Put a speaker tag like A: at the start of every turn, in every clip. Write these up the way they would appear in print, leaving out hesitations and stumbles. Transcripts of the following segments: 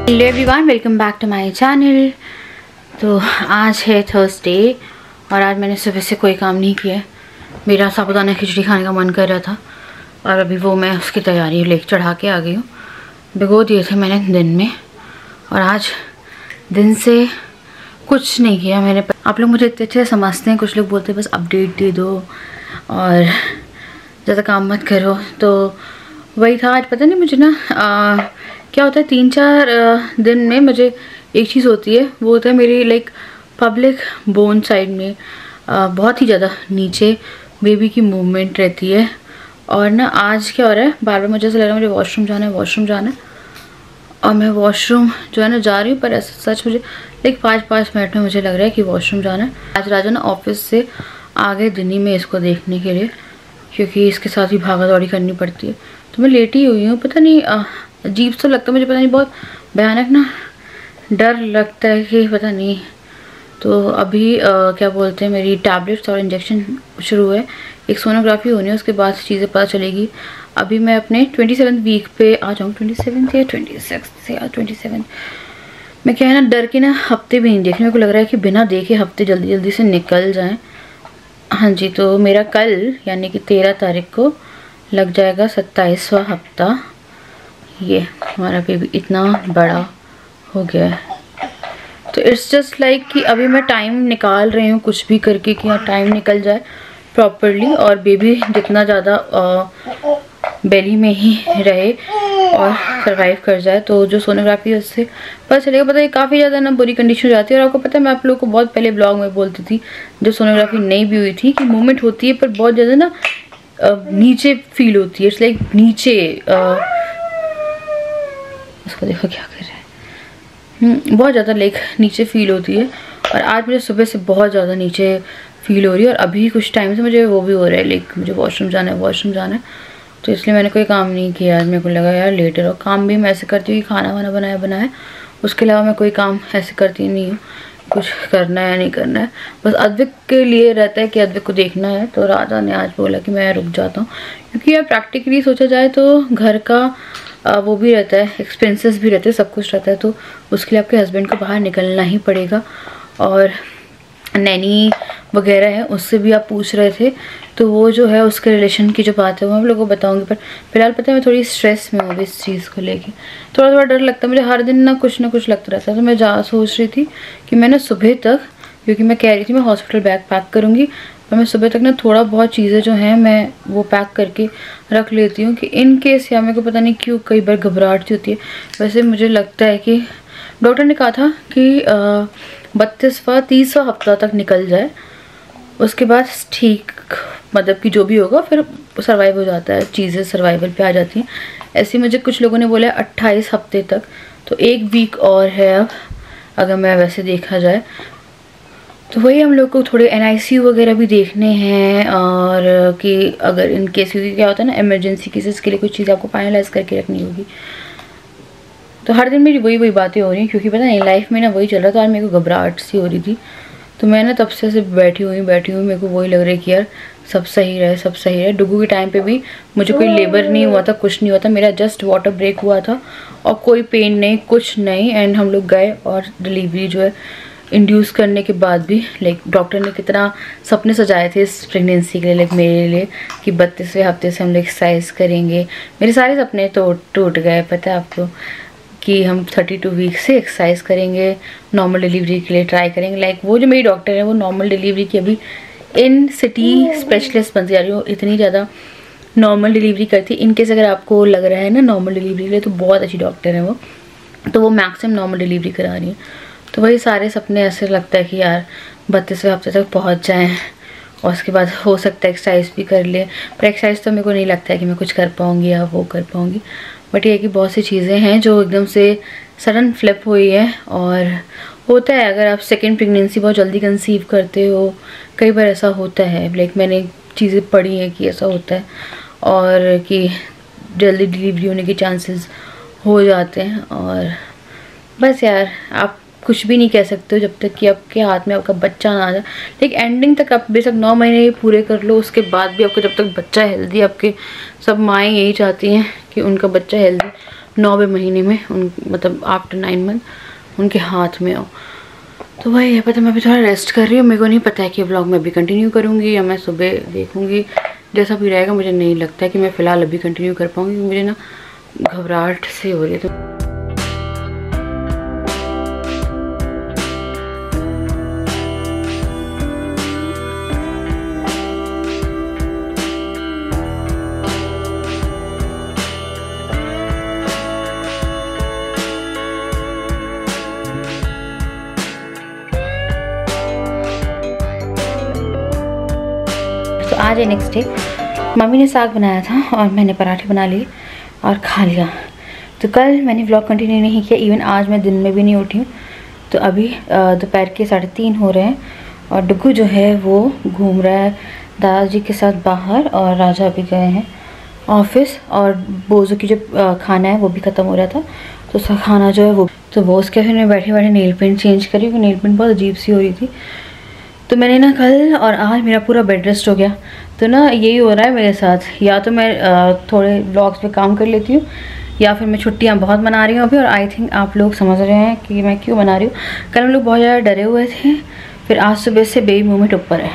A: Hello everyone, welcome back to my channel. तो आज है थर्सडे और आज मैंने सुबह से कोई काम नहीं किया। मेरा साबुदाना खिचड़ी खाने का मन कर रहा था और अभी वो मैं उसकी तैयारी लेके चढ़ा के आ गई हूँ। भिगो दिए थे मैंने दिन में और आज दिन से कुछ नहीं किया मैंने। आप लोग मुझे इतने अच्छे समझते हैं, कुछ लोग बोलते हैं बस अपडेट दे दो और ज़्यादा काम मत करो, तो वही था। आज पता नहीं मुझे ना क्या होता है, 3-4 दिन में मुझे एक चीज़ होती है, वो होता है मेरी लाइक पब्लिक बोन साइड में बहुत ही ज़्यादा नीचे बेबी की मूवमेंट रहती है। और ना आज क्या हो रहा है, बार बार मुझे ऐसा लग रहा है मुझे वॉशरूम जाना है और मैं वॉशरूम जो है ना जा रही हूँ, पर ऐसा सच मुझे लाइक 5-5 मिनट में मुझे लग रहा है कि वॉशरूम जाना है। आज राजा ना ऑफिस से आ गए दिल्ली में इसको देखने के लिए, क्योंकि इसके साथ ही भागा दौड़ी करनी पड़ती है। तो मैं लेटी हुई हूँ, पता नहीं अजीब सा लगता है मुझे, पता नहीं बहुत भयानक ना डर लगता है कि पता नहीं। तो अभी क्या बोलते हैं, मेरी टैबलेट्स और इंजेक्शन शुरू है, एक सोनोग्राफी होनी है, उसके बाद चीज़ें पता चलेगी। अभी मैं अपने 27 वीक पे आ जाऊँ, 27 या 26 या 27। मैं क्या है ना, डर के ना हफ्ते भी नहीं देखने, मेरे को लग रहा है कि बिना देखे हफ्ते जल्दी जल्दी से निकल जाएं। हाँ जी, तो मेरा कल यानी कि 13 तारीख को लग जाएगा 27वां हफ्ता। ये हमारा बेबी इतना बड़ा हो गया है, तो इट्स जस्ट लाइक कि अभी मैं टाइम निकाल रही हूँ कुछ भी करके कि हाँ टाइम निकल जाए प्रॉपरली और बेबी जितना ज़्यादा बेली में ही रहे और सरवाइव कर जाए। तो जो सोनोग्राफी है उससे पता चलेगा। पता है काफ़ी ज़्यादा ना बुरी कंडीशन हो जाती है, और आपको पता है मैं आप लोगों को बहुत पहले ब्लॉग में बोलती थी जब सोनोग्राफी नहीं भी हुई थी कि मूवमेंट होती है पर बहुत ज़्यादा ना नीचे फील होती है। इट्स लाइक नीचे उसको देखो क्या कर रहे हैं, बहुत ज़्यादा लाइक नीचे फील होती है। और आज मुझे सुबह से बहुत ज़्यादा नीचे फील हो रही है और अभी कुछ टाइम से मुझे वो भी हो रहा है लाइक मुझे वॉशरूम जाना है। तो इसलिए मैंने कोई काम नहीं किया आज। मेरे को लगा यार लेटर, और काम भी मैं ऐसे करती हूँ कि खाना वाना बनाया, उसके अलावा मैं कोई काम ऐसे करती नहीं हूँ कुछ करना है या नहीं करना है। बस अद्विक के लिए रहता है कि अद्विक को देखना है। तो राधा ने आज बोला कि मैं रुक जाता हूँ, क्योंकि यार प्रैक्टिकली सोचा जाए तो घर का वो भी रहता है, एक्सपेंसेस भी रहते हैं, सब कुछ रहता है, तो उसके लिए आपके हस्बैंड को बाहर निकलना ही पड़ेगा। और नैनी वगैरह है उससे भी आप पूछ रहे थे, तो वो जो है उसके रिलेशन की जो बात है वो मैं आप लोगों को बताऊंगी। पर फिलहाल पता है मैं थोड़ी स्ट्रेस में हूँ इस चीज़ को लेके, थोड़ा डर लगता है मुझे, हर दिन ना कुछ लगता रहता है। तो मैं सोच रही थी कि मैं ना सुबह तक, क्योंकि मैं कह रही थी मैं हॉस्पिटल बैग पैक करूँगी, और मैं सुबह तक ना थोड़ा बहुत चीज़ें जो हैं मैं वो पैक करके रख लेती हूँ कि इन केस, या मेरे को पता नहीं क्यों कई बार घबराहट सी होती है। वैसे मुझे लगता है कि डॉक्टर ने कहा था कि 32वां 30वां हफ्ता तक निकल जाए, उसके बाद ठीक मतलब कि जो भी होगा फिर सर्वाइव हो जाता है, चीज़ें सर्वाइवल पे आ जाती हैं। ऐसे मुझे कुछ लोगों ने बोला 28 हफ्ते तक, तो 1 वीक और है अब अगर मैं वैसे देखा जाए। तो वही हम लोग को थोड़े NICU वगैरह भी देखने हैं, और कि अगर इन केस, क्योंकि क्या होता है ना इमरजेंसी केसेस के लिए कुछ चीज़ आपको फाइनलाइज करके रखनी होगी। तो हर दिन मेरी वही बातें हो रही हैं, क्योंकि पता नहीं लाइफ में ना वही चल रहा था। आज मेरे को घबराहट सी हो रही थी, तो मैं ना तब से सिर्फ बैठी हुई मेरे को वही लग रहा है कि यार सब सही रहे। डुगू के टाइम पे भी मुझे कोई लेबर नहीं हुआ था, कुछ नहीं हुआ था, मेरा जस्ट वाटर ब्रेक हुआ था और कोई पेन नहीं, कुछ नहीं। एंड हम लोग गए और डिलीवरी जो है इंड्यूस करने के बाद भी लाइक डॉक्टर ने कितना सपने सजाए थे इस प्रेगनेंसी के लिए, लाइक मेरे लिए, कि 32वें हफ्ते से हम लोग एक्सरसाइज करेंगे। मेरे सारे सपने तो टूट गए, पता है आपको, कि हम 32 वीक से एक्सरसाइज करेंगे, नॉर्मल डिलीवरी के लिए ट्राई करेंगे। लाइक वो जो मेरी डॉक्टर है वो नॉर्मल डिलीवरी की अभी इन सिटी स्पेशलिस्ट बनती जा रही हो, इतनी ज़्यादा नॉर्मल डिलीवरी करती है। इनकेस अगर आपको लग रहा है ना नॉर्मल डिलीवरी के लिए, तो बहुत अच्छी डॉक्टर है वो, तो वो मैक्सिमम नॉर्मल डिलीवरी करा रही है। तो वही सारे सपने ऐसे लगता है कि यार 32वें हफ्ते तक पहुँच जाएँ और उसके बाद हो सकता है एक्सरसाइज भी कर ले। पर एक्सरसाइज तो मेरे को नहीं लगता है कि मैं कुछ कर पाऊँगी या वो कर पाऊँगी। बट ये कि बहुत सी चीज़ें हैं जो एकदम से सडन फ्लिप हुई है। और होता है अगर आप सेकेंड प्रेगनेंसी बहुत जल्दी कंसीव करते हो, कई बार ऐसा होता है, लाइक मैंने चीज़ें पढ़ी हैं कि ऐसा होता है और कि जल्दी डिलीवरी होने के चांसेस हो जाते हैं। और बस यार आप कुछ भी नहीं कह सकते हो जब तक कि आपके हाथ में आपका बच्चा ना आ जाए। लेकिन एंडिंग तक आप बेशक 9 महीने पूरे कर लो, उसके बाद भी आपको जब तक बच्चा हेल्दी, आपके सब माएँ यही चाहती हैं कि उनका बच्चा हेल्दी 9वें महीने में मतलब आफ्टर 9 मंथ उनके हाथ में हो। तो भाई ये पता मैं अभी थोड़ा रेस्ट कर रही हूँ। मेरे को नहीं पता है कि व्लॉग मैं अभी कंटिन्यू करूँगी या मैं सुबह देखूँगी, जैसा भी रहेगा। मुझे नहीं लगता है कि मैं फ़िलहाल अभी कंटिन्यू कर पाऊँगी, मुझे ना घबराहट से हो रही है। तो आज है नेक्स्ट डे। मम्मी ने साग बनाया था और मैंने पराठे बना लिए और खा लिया। तो कल मैंने व्लॉग कंटिन्यू नहीं किया, इवन आज मैं दिन में भी नहीं उठी हूँ। तो अभी दोपहर के 3:30 हो रहे हैं और डुगू जो है वो घूम रहा है दादाजी के साथ बाहर, और राजा भी गए हैं ऑफिस। और बोझों की जो खाना है वो भी ख़त्म हो रहा था, तो उसका खाना जो है वो उसके फिर मैं बैठे बैठे नेल पेंट चेंज करी, क्योंकि नेल पेंट बहुत अजीब सी हो रही थी। तो मैंने ना कल और आज मेरा पूरा बेड रेस्ट हो गया। तो ना यही हो रहा है मेरे साथ, या तो मैं थोड़े व्लॉग्स पे काम कर लेती हूँ या फिर मैं छुट्टियाँ बहुत मना रही हूँ अभी। और आई थिंक आप लोग समझ रहे हैं कि मैं क्यों मना रही हूँ। कल हम लोग बहुत ज़्यादा डरे हुए थे, फिर आज सुबह से बेबी मूवमेंट ऊपर है,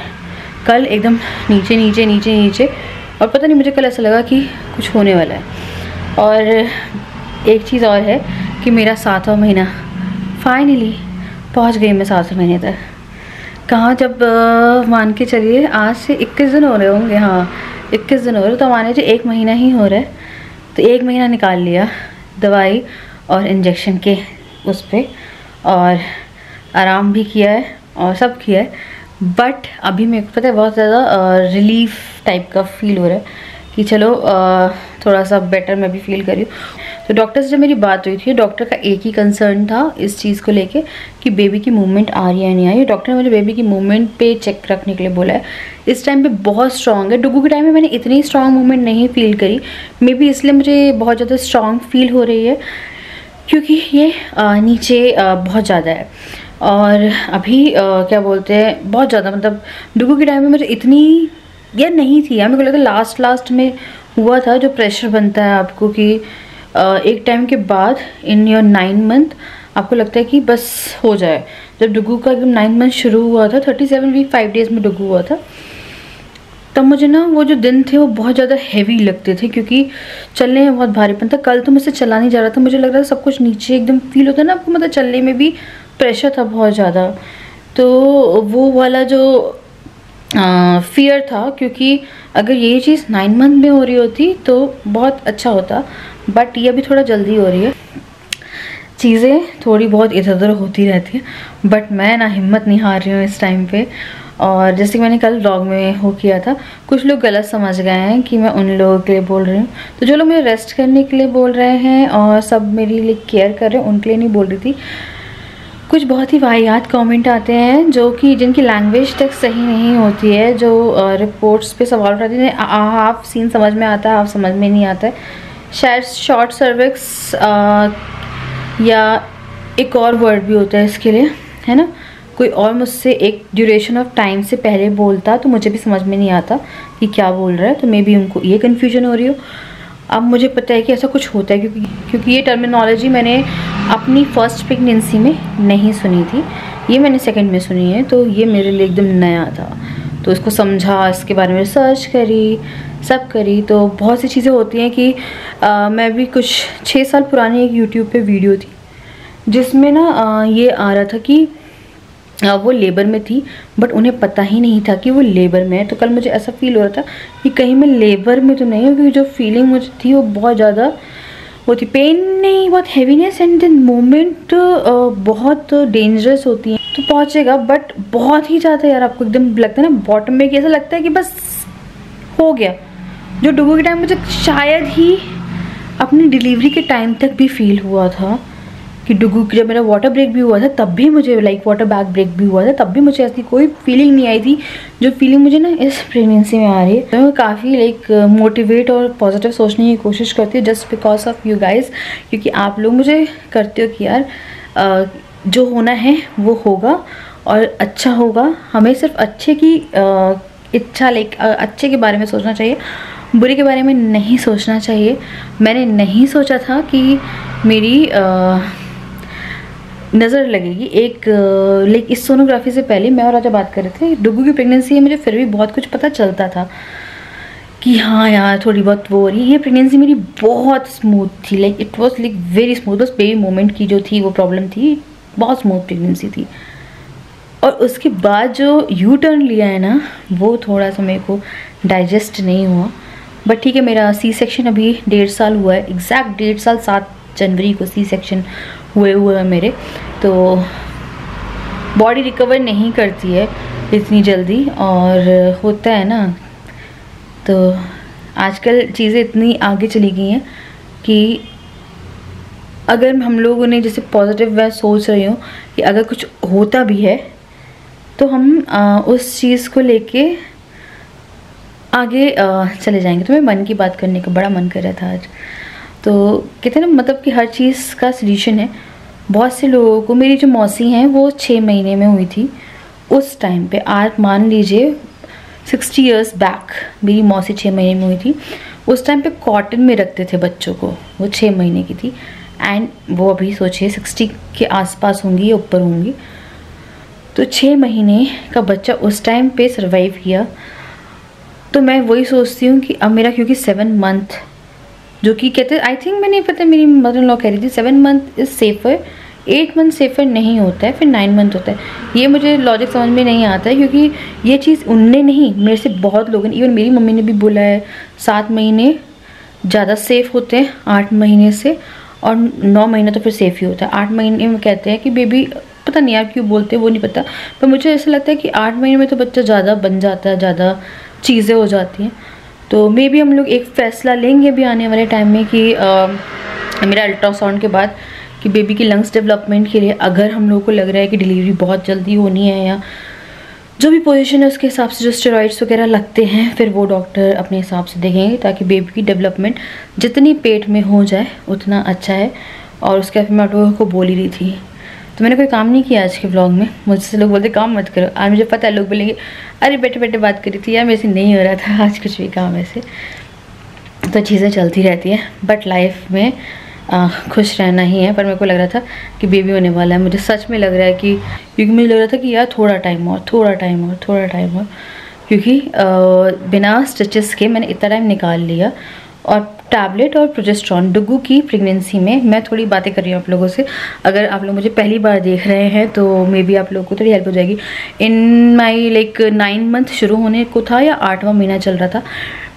A: कल एकदम नीचे नीचे नीचे नीचे। और पता नहीं मुझे कल ऐसा लगा कि कुछ होने वाला है। और एक चीज़ और है कि मेरा 7वां महीना फाइनली पहुँच गई मैं 7वें महीने तक। कहाँ, जब मान के चलिए आज से 21 दिन हो रहे होंगे, हाँ 21 दिन हो रहे, तो माने जो 1 महीना ही हो रहा है। तो 1 महीना निकाल लिया दवाई और इंजेक्शन के उस पर, और आराम भी किया है और सब किया है। बट अभी मेरे को पता है बहुत ज़्यादा रिलीफ टाइप का फील हो रहा है कि चलो थोड़ा सा बेटर मैं भी फील कर रही हूँ। तो डॉक्टर से जब मेरी बात हुई थी, डॉक्टर का एक ही कंसर्न था इस चीज़ को लेके कि बेबी की मूवमेंट आ रही है नहीं आ रही है। डॉक्टर ने मुझे बेबी की मूवमेंट पे चेक रखने के लिए बोला है। इस टाइम पे बहुत स्ट्रॉन्ग है। डुगू के टाइम में मैंने इतनी स्ट्रॉन्ग मूवमेंट नहीं फील करी, मे बी इसलिए मुझे बहुत ज़्यादा स्ट्रॉन्ग फील हो रही है, क्योंकि ये नीचे बहुत ज़्यादा है। और अभी क्या बोलते हैं, बहुत ज़्यादा, मतलब डुगू के टाइम में मुझे इतनी यार नहीं थी यार। मेरे को लगा लास्ट में हुआ था जो प्रेशर बनता है आपको कि एक टाइम के बाद इन योर 9 मंथ आपको लगता है कि बस हो जाए। जब डुगू का एकदम 9 मंथ शुरू हुआ था, 37 वीक 5 डेज़ में डुगू हुआ था, तब मुझे ना वो जो दिन थे वो बहुत ज़्यादा हैवी लगते थे, क्योंकि चलने में बहुत भारीपन था। कल तो मुझसे चला नहीं जा रहा था, मुझे लग रहा था सब कुछ नीचे एकदम फील होता है ना आपको, मतलब चलने में भी प्रेशर था बहुत ज़्यादा। तो वो वाला जो फियर था, क्योंकि अगर ये चीज़ 9 मंथ में हो रही होती तो बहुत अच्छा होता, बट ये अभी थोड़ा जल्दी हो रही है। चीज़ें थोड़ी बहुत इधर उधर होती रहती है, बट मैं ना हिम्मत नहीं हार रही हूँ इस टाइम पे। और जैसे कि मैंने कल व्लॉग में हो किया था, कुछ लोग गलत समझ गए हैं कि मैं उन लोगों के लिए बोल रही हूँ। तो जो लोग मेरे रेस्ट करने के लिए बोल रहे हैं और सब मेरे लिए केयर कर रहे हैं, उनके लिए नहीं बोल रही थी। कुछ बहुत ही वाहियात कमेंट आते हैं जो कि जिनकी लैंग्वेज तक सही नहीं होती है, जो रिपोर्ट्स पे सवाल उठाते हैं। हाफ सीन समझ में आता है, हाफ समझ में नहीं आता है। शायद शॉर्ट सर्विक्स या एक और वर्ड भी होता है इसके लिए, है ना। कोई और मुझसे एक ड्यूरेशन ऑफ टाइम से पहले बोलता तो मुझे भी समझ में नहीं आता कि क्या बोल रहा है, तो मे बी उनको ये कन्फ्यूजन हो रही हो। अब मुझे पता है कि ऐसा कुछ होता है, क्योंकि ये टर्मिनोलॉजी मैंने अपनी फर्स्ट प्रेगनेंसी में नहीं सुनी थी, ये मैंने सेकंड में सुनी है। तो ये मेरे लिए एकदम नया था, तो इसको समझा, इसके बारे में रिसर्च करी, सब करी। तो बहुत सी चीज़ें होती हैं कि मैं भी कुछ 6 साल पुरानी एक यूट्यूब पे वीडियो थी जिसमें ना ये आ रहा था कि वो लेबर में थी, बट उन्हें पता ही नहीं था कि वो लेबर में है। तो कल मुझे ऐसा फील हो रहा था कि कहीं मैं लेबर में तो नहीं हूँ, क्योंकि जो फीलिंग मुझे थी वो बहुत ज़्यादा वो थी, पेन नहीं, बहुत हैवीनेस, एंड देन मोमेंट बहुत डेंजरस होती है। तो पहुँचेगा, बट बहुत ही ज़्यादा यार आपको एकदम लगता है ना बॉटम में, कि ऐसा लगता है कि बस हो गया। जो डुगू के टाइम मुझे शायद ही अपनी डिलीवरी के टाइम तक भी फील हुआ था कि डुगू जब मेरा वाटर ब्रेक भी हुआ था तब भी मुझे वाटर बैग ब्रेक भी हुआ था, तब भी मुझे ऐसी कोई फीलिंग नहीं आई थी जो फीलिंग मुझे ना इस प्रेगनेंसी में आ रही है। तो मैं काफ़ी मोटिवेट और पॉजिटिव सोचने की कोशिश करती हूँ, just because of you guys, क्योंकि आप लोग मुझे करते हो कि यार जो होना है वो होगा और अच्छा होगा। हमें सिर्फ अच्छे की इच्छा अच्छे के बारे में सोचना चाहिए, बुरे के बारे में नहीं सोचना चाहिए। मैंने नहीं सोचा था कि मेरी नज़र लगेगी। लेकिन इस सोनोग्राफी से पहले मैं और राजा बात कर रहे थे, डुगू की प्रेगनेंसी है, मुझे फिर भी बहुत कुछ पता चलता था कि हाँ यार थोड़ी बहुत वो हो रही है। ये प्रेगनेंसी मेरी बहुत स्मूथ थी, like it was like very smooth. बस बेबी मोमेंट की जो थी वो प्रॉब्लम थी, बहुत स्मूथ प्रेगनेंसी थी। और उसके बाद जो यू टर्न लिया है ना, वो थोड़ा सा मेरे को डाइजेस्ट नहीं हुआ। बट ठीक है, मेरा सी सेक्शन अभी 1.5 साल हुआ है, एग्जैक्ट 1.5 साल 7 जनवरी को सी सेक्शन हुए है मेरे। तो बॉडी रिकवर नहीं करती है इतनी जल्दी, और होता है ना, तो आजकल चीज़ें इतनी आगे चली गई हैं कि अगर हम लोगों ने जैसे पॉजिटिव मैं सोच रही हूँ कि अगर कुछ होता भी है तो हम उस चीज़ को लेके आगे चले जाएंगे। तो मैं मन की बात करने का बड़ा मन कर रहा था आज। तो कहते हैं ना, मतलब कि हर चीज़ का सल्यूशन है। बहुत से लोगों को, मेरी जो मौसी हैं वो 6 महीने में हुई थी उस टाइम पे। आज मान लीजिए 60 इयर्स बैक मेरी मौसी 6 महीने में हुई थी। उस टाइम पे कॉटन में रखते थे बच्चों को, वो 6 महीने की थी। एंड वो अभी सोचिए 60 के आसपास होंगी या ऊपर होंगी। तो 6 महीने का बच्चा उस टाइम पे सर्वाइव किया। तो मैं वही सोचती हूँ कि अब मेरा, क्योंकि 7 मंथ जो कि कहते, आई थिंक मैंने पता, मेरी मदर इन लॉ कह रही थी 7 month is safer, 8 month safer नहीं होता है, फिर 9 मंथ होता है। ये मुझे लॉजिक समझ में नहीं आता है, क्योंकि ये चीज़ उनने नहीं, मेरे से बहुत लोगों ने, इवन मेरी मम्मी ने भी बोला है 7 महीने ज़्यादा सेफ़ होते हैं 8 महीने से, और 9 महीने तो फिर सेफ़ ही होता है। 8 महीने में कहते हैं कि बेबी, पता नहीं यार क्यों बोलते हैं वो नहीं पता, पर मुझे ऐसा लगता है कि 8 महीने में तो बच्चा ज़्यादा बन जाता है, ज़्यादा चीज़ें हो जाती हैं। तो मे बी हम लोग एक फ़ैसला लेंगे भी आने वाले टाइम में कि मेरा अल्ट्रासाउंड के बाद कि बेबी की लंग्स डेवलपमेंट के लिए अगर हम लोगों को लग रहा है कि डिलीवरी बहुत जल्दी होनी है, या जो भी पोजीशन है उसके हिसाब से जो स्टेरॉइड्स वगैरह लगते हैं, फिर वो डॉक्टर अपने हिसाब से देखेंगे, ताकि बेबी की डेवलपमेंट जितनी पेट में हो जाए उतना अच्छा है। और उसके बाद मैं आप लोगों को बोल ही रही थी, तो मैंने कोई काम नहीं किया आज के व्लॉग में। मुझसे लोग बोलते काम मत करो, आज मुझे पता है लोग बोलेंगे अरे बैठे बैठे बात करी थी यार, मेरे से नहीं हो रहा था आज कुछ भी काम ऐसे। तो चीज़ें चलती रहती हैं, बट लाइफ में खुश रहना ही है। पर मेरे को लग रहा था कि बेबी होने वाला है, मुझे सच में लग रहा है कि, क्योंकि मुझे लग रहा था कि यार थोड़ा टाइम और, थोड़ा टाइम और, थोड़ा टाइम और, क्योंकि बिना स्टिचेस के मैंने इतना टाइम निकाल लिया। और टैबलेट और प्रोजेस्ट्रॉन, डुगू की प्रेगनेंसी में मैं थोड़ी बातें कर रही हूँ आप लोगों से। अगर आप लोग मुझे पहली बार देख रहे हैं तो मे बी आप लोगों को थोड़ी हेल्प हो जाएगी। इन माई लाइक 9 मंथ शुरू होने को था या 8वां महीना चल रहा था,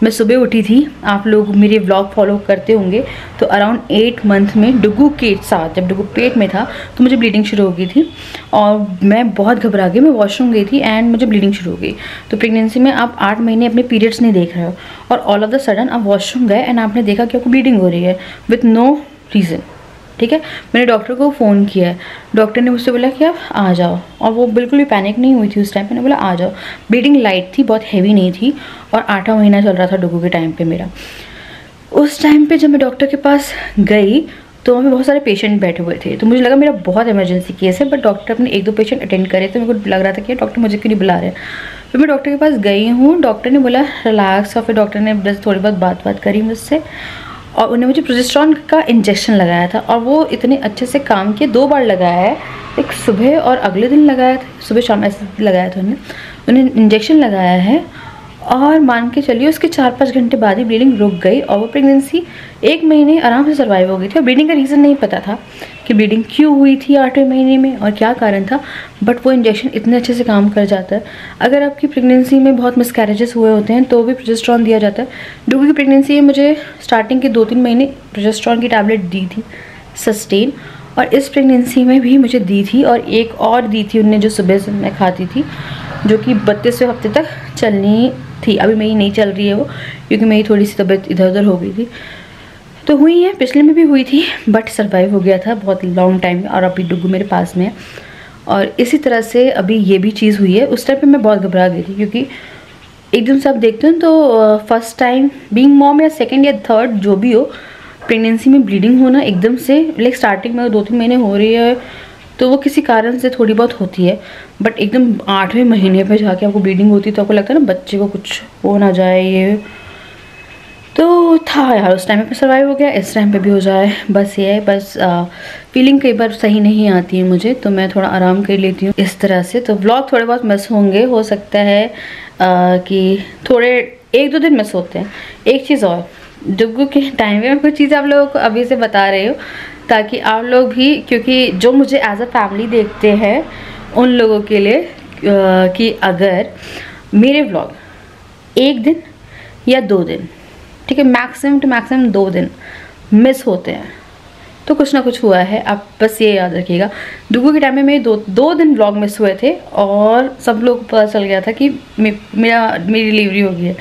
A: मैं सुबह उठी थी। आप लोग मेरे व्लॉग फॉलो करते होंगे तो अराउंड 8 मंथ में डुगू के साथ, जब डुगू पेट में था तो मुझे ब्लीडिंग शुरू हो गई थी और मैं बहुत घबरा गई। मैं वॉशरूम गई थी एंड मुझे ब्लीडिंग शुरू हो गई। तो प्रेगनेंसी में आप 8 महीने अपने पीरियड्स नहीं देख रहे हो और ऑल ऑफ द सडन आप वॉशरूम गए एंड आपने देखा कि आपको ब्लीडिंग हो रही है विथ नो रीज़न। ठीक है, मैंने डॉक्टर को फ़ोन किया है, डॉक्टर ने मुझसे बोला कि आप आ जाओ, और वो बिल्कुल भी पैनिक नहीं हुई थी उस टाइम। मैंने बोला आ जाओ। ब्लीडिंग लाइट थी, बहुत हैवी नहीं थी, और 8वां महीना चल रहा था डुगू के टाइम पे मेरा। उस टाइम पे जब मैं डॉक्टर के पास गई तो वहाँ पे बहुत सारे पेशेंट बैठे हुए थे, तो मुझे लगा मेरा बहुत इमरजेंसी केस है, बट डॉक्टर अपने 1-2 पेशेंट अटेंड करे, तो मेरे को लग रहा था कि डॉक्टर मुझे क्यों नहीं बुला रहे। फिर मैं डॉक्टर के पास गई हूँ, डॉक्टर ने बोला रिलैक्स, और फिर डॉक्टर ने बस थोड़ी बहुत बात करी मुझसे, और उन्होंने मुझे प्रोजेस्टेरॉन का इंजेक्शन लगाया था, और वो इतने अच्छे से काम किए। 2 बार लगाया है, एक सुबह और अगले दिन लगाया था, सुबह शाम ऐसे लगाया था उन्हें इंजेक्शन लगाया है। और मान के चलिए उसके 4-5 घंटे बाद ही ब्लीडिंग रुक गई, और वो प्रेगनेंसी 1 महीने आराम से सर्वाइव हो गई थी। और ब्लीडिंग का रीज़न नहीं पता था कि ब्लीडिंग क्यों हुई थी 8वें महीने में और क्या कारण था, बट वो इंजेक्शन इतने अच्छे से काम कर जाता है। अगर आपकी प्रेगनेंसी में बहुत मिसकैरेजेस हुए होते हैं तो भी प्रोजेस्टेरॉन दिया जाता है। डुगू की प्रेगनेंसी में मुझे स्टार्टिंग के 2-3 महीने प्रोजेस्टेरॉन की टैबलेट दी थी सस्टेन, और इस प्रेगनेंसी में भी मुझे दी थी, और एक और दी थी उनने जो सुबह से मैं खाती थी, जो कि 32वें हफ्ते तक चलनी थी। अभी मेरी नहीं चल रही है वो, क्योंकि मेरी थोड़ी सी तबीयत इधर उधर हो गई थी। तो हुई है, पिछले में भी हुई थी, बट सर्वाइव हो गया था बहुत लॉन्ग टाइम में, और अभी डुगू मेरे पास में है। और इसी तरह से अभी ये भी चीज़ हुई है। उस टाइम पे मैं बहुत घबरा गई थी, क्योंकि एकदम से आप देखते हो तो फर्स्ट टाइम बीइंग मॉम, या सेकेंड या थर्ड जो भी हो, प्रेगनेंसी में ब्लीडिंग होना एकदम से, लाइक स्टार्टिंग में 2-3 महीने हो रही है तो वो किसी कारण से थोड़ी बहुत होती है, बट एकदम 8वें महीने पे जाके आपको ब्लीडिंग होती है तो आपको लगता है ना बच्चे को कुछ हो ना जाए, ये था यार, उस टाइम पे सर्वाइव हो गया, इस टाइम पे भी हो जाए, बस ये है। बस फीलिंग कई बार सही नहीं आती है मुझे, तो मैं थोड़ा आराम कर लेती हूँ इस तरह से। तो व्लॉग थोड़े बहुत मिस होंगे, हो सकता है कि थोड़े 1-2 दिन मिस होते हैं। एक चीज़ और, डुग्गू के टाइम पे मैं कुछ चीज़ें आप लोगों को अभी से बता रही हूँ, ताकि आप लोग भी, क्योंकि जो मुझे एज अ फैमिली देखते हैं उन लोगों के लिए, कि अगर मेरे व्लॉग 1 दिन या 2 दिन, ठीक है, मैक्सिमम टू मैक्सिमम 2 दिन मिस होते हैं, तो कुछ ना कुछ हुआ है। आप बस ये याद रखिएगा। डुग्गू के टाइम में मेरे 2 दिन व्लॉग मिस हुए थे और सब लोग को पता चल गया था कि मेरी डिलीवरी हो गई है।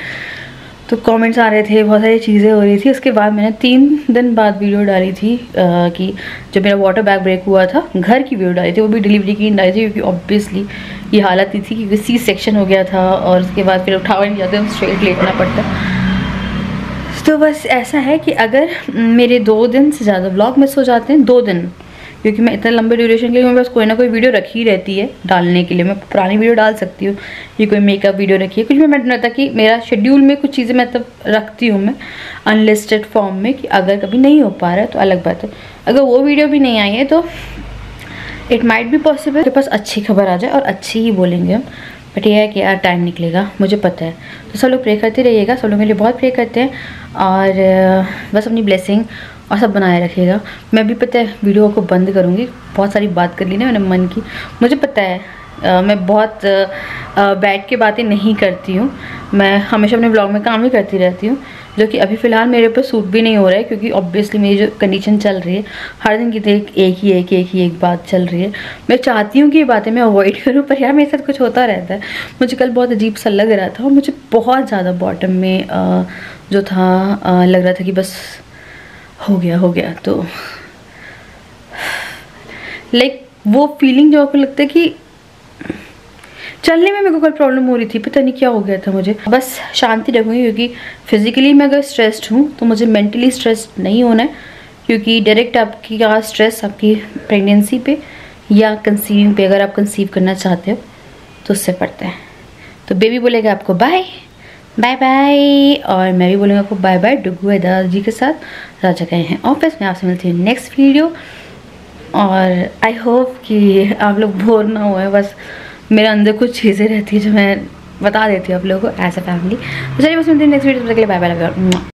A: तो कमेंट्स आ रहे थे, बहुत सारी चीज़ें हो रही थी। उसके बाद मैंने 3 दिन बाद वीडियो डाली थी कि जब मेरा वाटर बैग ब्रेक हुआ था, घर की वीडियो डाली थी, वो भी डिलीवरी की डाली थी, क्योंकि ऑब्वियसली ये हालत ही थी, क्योंकि सी सेक्शन हो गया था और उसके बाद फिर उठावा नहीं जाते, स्ट्रेट लेटना पड़ता। तो बस ऐसा है कि अगर मेरे 2 दिन से ज़्यादा व्लॉग मिस हो जाते हैं, 2 दिन, क्योंकि मैं इतना लंबे ड्यूरेशन के लिए मेरे पास कोई ना कोई वीडियो रखी रहती है डालने के लिए। मैं पुरानी वीडियो डाल सकती हूँ, ये कोई मेकअप वीडियो रखी है, कुछ भी मैं रहता कि मेरा शेड्यूल में कुछ चीज़ें मैं तब रखती हूँ मैं अनलिस्टेड फॉर्म में, कि अगर कभी नहीं हो पा रहा है तो अलग बात है। अगर वो वीडियो भी नहीं आई है तो इट माइट बी पॉसिबल मेरे पास अच्छी खबर आ जाए, और अच्छी ही बोलेंगे हम, बट ये है कि यार टाइम निकलेगा, मुझे पता है। तो सब लोग प्रे करते रहिएगा, सब लोग मेरे लिए बहुत प्रे करते हैं, और बस अपनी ब्लेसिंग और सब बनाए रखिएगा। मैं भी पता है वीडियो को बंद करूँगी, बहुत सारी बात कर ली ना मैंने मन की, मुझे पता है। मैं बहुत बैठ के बातें नहीं करती हूँ, मैं हमेशा अपने ब्लॉग में काम ही करती रहती हूँ, जो कि अभी फ़िलहाल मेरे ऊपर सूट भी नहीं हो रहा है, क्योंकि ऑब्वियसली मेरी जो कंडीशन चल रही है, हर दिन की एक बात चल रही है। मैं चाहती हूँ कि ये बातें मैं अवॉइड करूँ, पर यार मेरे साथ कुछ होता रहता है। मुझे कल बहुत अजीब सा लग रहा था, और मुझे बहुत ज़्यादा बॉटम में जो था लग रहा था कि बस हो गया। तो लाइक वो फीलिंग जो आपको लगता है कि चलने में मेरे को कोई प्रॉब्लम हो रही थी, पता नहीं क्या हो गया था मुझे। बस शांति रखूँगी, क्योंकि फिजिकली मैं अगर स्ट्रेस्ड हूँ तो मुझे मेंटली स्ट्रेस्ड नहीं होना है, क्योंकि डायरेक्ट आपकी का स्ट्रेस आपकी प्रेगनेंसी पे या कंसीविंग पे, अगर आप कंसीव करना चाहते हो तो उससे पड़ता है। तो बेबी बोलेगा आपको बाय बाय, और मैं भी बोलूँगा आपको बाय बाय। डुग्गू है दादाजी के साथ, राजा गए हैं ऑफिस में। आपसे मिलती हूँ नेक्स्ट वीडियो, और आई होप कि आप लोग बोर ना हुए। बस मेरे अंदर कुछ चीज़ें रहती है जो मैं बता देती हूँ आप लोगों को एज अ फैमिली। तो चलिए बस मिलते हैं नेक्स्ट वीडियो, तब तक के लिए बाय बाय।